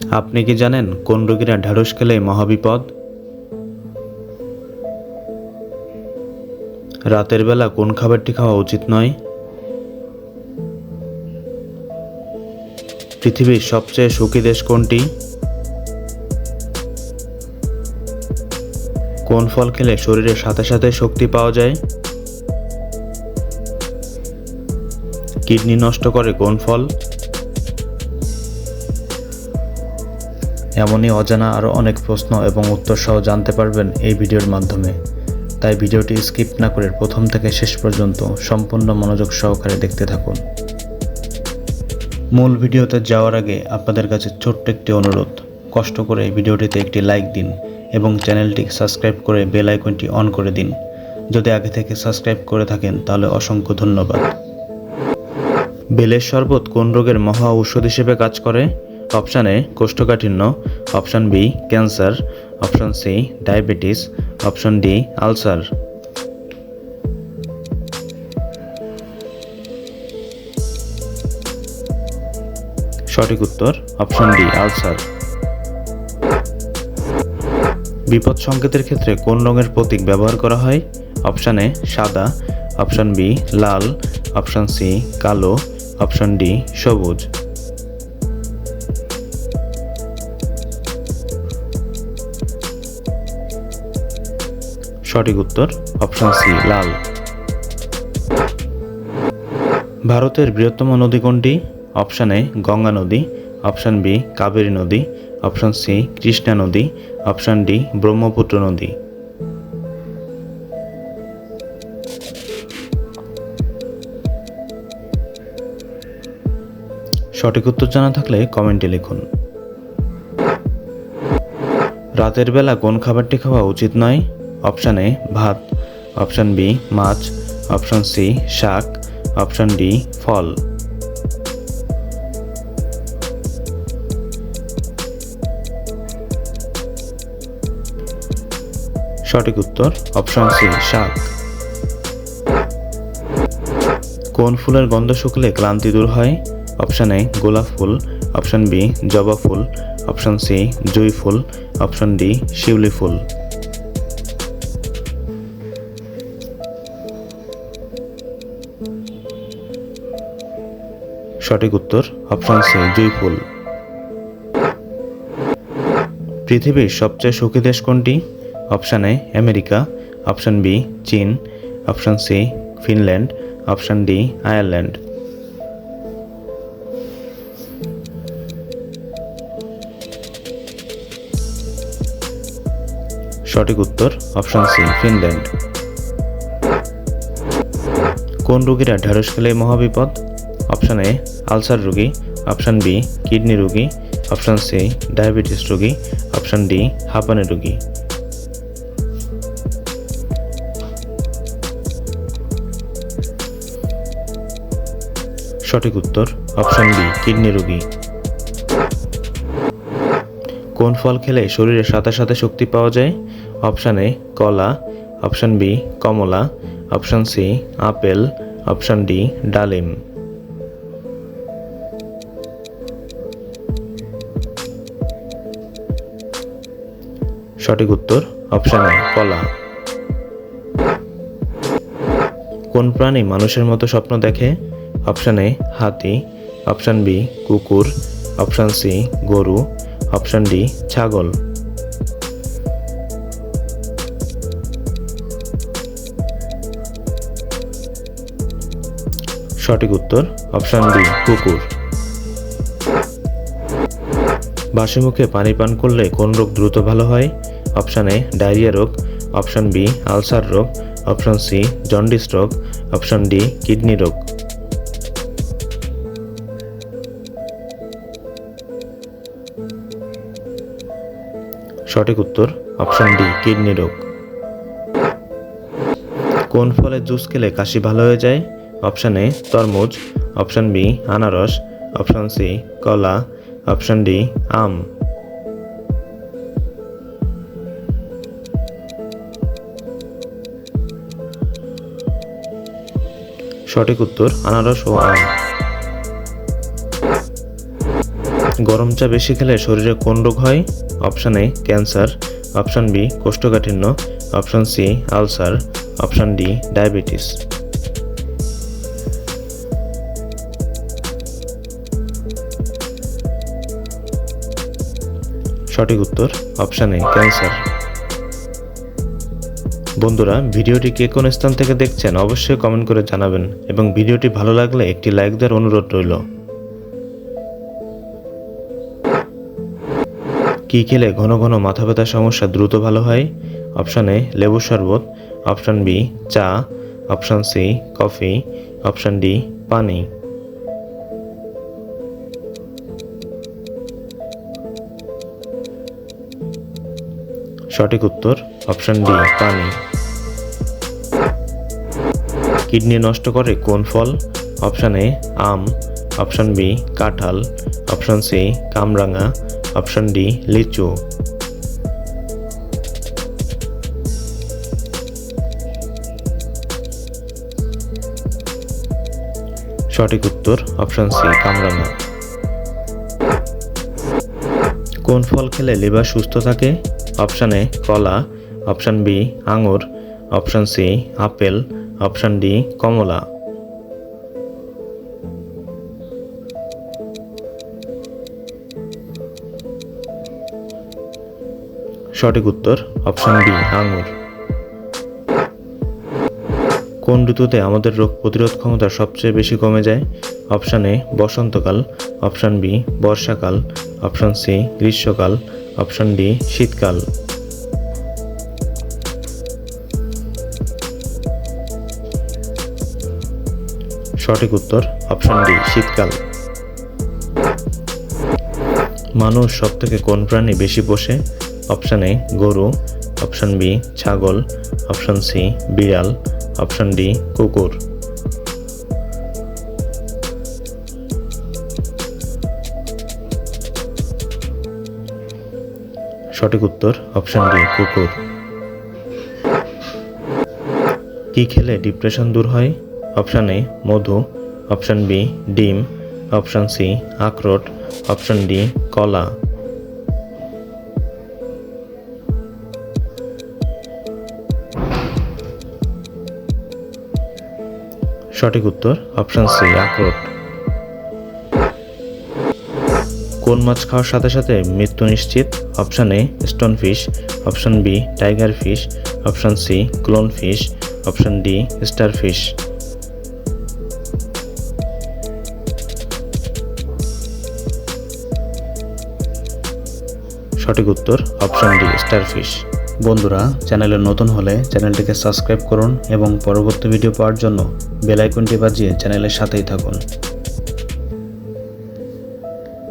আপনি কি জানেন কোন রোগীরা ঢ্যাঁড়স খেলে মহাবিপদ? রাতের বেলা কোন খাবারটি খাওয়া উচিত নয়? পৃথিবীর সবচেয়ে সুখী দেশ কোনটি? কোন ফল খেলে শরীরের সাথে সাথে শক্তি পাওয়া যায়? কিডনি নষ্ট করে কোন ফল? এমনই অজানা আরও অনেক প্রশ্ন এবং উত্তর সহ জানতে পারবেন এই ভিডিওর মাধ্যমে, তাই ভিডিওটি স্কিপ না করে প্রথম থেকে শেষ পর্যন্ত সম্পূর্ণ মনোযোগ সহকারে দেখতে থাকুন। মূল ভিডিওতে যাওয়ার আগে আপনাদের কাছে ছোট্ট একটি অনুরোধ, কষ্ট করে ভিডিওটিতে একটি লাইক দিন এবং চ্যানেলটি সাবস্ক্রাইব করে বেল আইকনটি অন করে দিন। যদি আগে থেকে সাবস্ক্রাইব করে থাকেন তাহলে অসংখ্য ধন্যবাদ। বেলের শরবত কোন রোগের মহা ঔষধ হিসেবে কাজ করে? অপশান এ কোষ্ঠকাঠিন্য, option B cancer, option C diabetes, option D ulcer. সঠিক উত্তর অপশান ডি আলসার। বিপদ সংকেতের ক্ষেত্রে কোন রঙের প্রতীক ব্যবহার করা হয়? অপশান এ সাদা, অপশান বি লাল, অপশান সি কালো, অপশান ডি সবুজ। সঠিক উত্তর অপশান সি লাল। ভারতের বৃহত্তম নদী কোনটি? অপশান এ গঙ্গা নদী, অপশান বি কাবেরী নদী, অপশান সি কৃষ্ণা নদী, অপশান ডি ব্রহ্মপুত্র নদী। সঠিক উত্তর জানা থাকলে কমেন্টে লিখুন। রাতের বেলা কোন খাবারটি খাওয়া উচিত নয়? অপশান এ ভাত, অপশান বি মাছ, অপশান সি শাক, অপশান ডি ফল। সঠিক উত্তর অপশান সি শাক। কোন ফুলের গন্ধ শুকলে ক্লান্তি দূর হয়? অপশান এ গোলাপ ফুল, অপশান বি জবা ফুল, অপশান সি জুঁই ফুল, অপশান ডি শিউলি ফুল। সঠিক উত্তর অপশান সি জুঁই ফুল। পৃথিবীর সবচেয়ে সুখী দেশ কোনটি? Option A America, option B চীন, option C Finland, option D Ireland. সঠিক উত্তর অপশান সি ফিনল্যান্ড। কোন রোগীরা ঢ্যাঁড়স খেলে মহাবিপদ? অপশান এ আলসার রোগী, অপশান বি কিডনি রোগী, অপশান সি ডায়াবেটিস রোগী, অপশান ডি হাঁপানি রোগী। সঠিক উত্তর অপশান বি কিডনি রোগী। কোন ফল খেলে শরীরের সাথে সাথে শক্তি পাওয়া যায়? অপশান এ কলা, অপশান বি কমলা, option C apple, option D ডালিম। সঠিক উত্তর অপশান এ কলা। কোন প্রাণী মানুষের মতো স্বপ্ন দেখে? অপশান এ হাতি, অপশান বি কুকুর, অপশান সি গরু, অপশান ডি ছাগল। সঠিক উত্তর অপশান ডি কুকুর। বাসি মুখে পানি পান করলে কোন রোগ দ্রুত ভালো হয়? অপশান এ ডায়রিয়া রোগ, অপশান বি আলসার রোগ, অপশান সি জন্ডিস রোগ, অপশান ডি কিডনি রোগ। সঠিক উত্তর অপশান ডি কিডনি রোগ। কোন ফলের জুস খেলে কাশি ভালো হয়ে যায়? অপশান এ তরমুজ, অপশান বি আনারস, অপশান সি কলা, অপশান ডি আম। সঠিক উত্তর আনারস ও আম। গরম চা বেশি খেলে শরীরে কোন রোগ হয়? Option A cancer, option B কোষ্ঠকাঠিন্য, option C ulcer, option D diabetes. সঠিক উত্তর অপশান এ ক্যান্সার। বন্ধুরা, ভিডিওটি কে কোন স্থান থেকে দেখছেন অবশ্যই কমেন্ট করে জানাবেন এবং ভিডিওটি ভালো লাগলে একটি লাইক দেওয়ার অনুরোধ রইল। কি খেলে ঘন ঘন মাথা ব্যথার সমস্যা দ্রুত ভালো হয়? অপশান এ লেবুর শরবত, অপশান বি চা, option C coffee, option D পানি। সঠিক উত্তর অপশান ডি পানি। কিডনি নষ্ট করে কোন ফল? অপশান এ আম, অপশান বি কাঁঠাল, অপশান সি কামরাঙা, অপশান ডি লিচু। সঠিক উত্তর অপশান সি কামরাঙা। কোন ফল খেলে লিভার সুস্থ থাকে? অপশান এ কলা, অপশান বি আঙুর, option C apple, option D কমলা। সঠিক উত্তর অপশান ডি আঙুর। কোন ঋতুতে আমাদের রোগ প্রতিরোধ ক্ষমতা সবচেয়ে বেশি কমে যায়? অপশান এ বসন্তকাল, অপশান বি বর্ষাকাল, অপশান সি গ্রীষ্মকাল, অপশান ডি শীতকাল। সঠিক উত্তর অপশান ডি শীতকাল। মানুষ সবথেকে কোন প্রাণী বেশি পোষে? অপশান এ গরু, অপশান বি ছাগল, অপশান সি বিড়াল, অপশান ডি কুকুর। সঠিক উত্তর অপশান ডি কুকুর। কি খেলে ডিপ্রেশন দূর হয়? অপশান এ মধু, অপশান বি ডিম, অপশান সি আখরোট, অপশান ডি কলা। সঠিক উত্তর অপশান সি আখরোট। কোন মাছ খাওয়ার সাথে সাথে মৃত্যু নিশ্চিত? Option A stone fish, option B tiger fish, option C clone fish, option D star fish. সঠিক উত্তর অপশান ডি স্টার ফিশ। বন্ধুরা, চ্যানেলে নতুন হলে চ্যানেলটিকে সাবস্ক্রাইব করুন এবং পরবর্তী ভিডিও পাওয়ার জন্য বেল আইকনটি বাজিয়ে চ্যানেলের সাথেই থাকুন।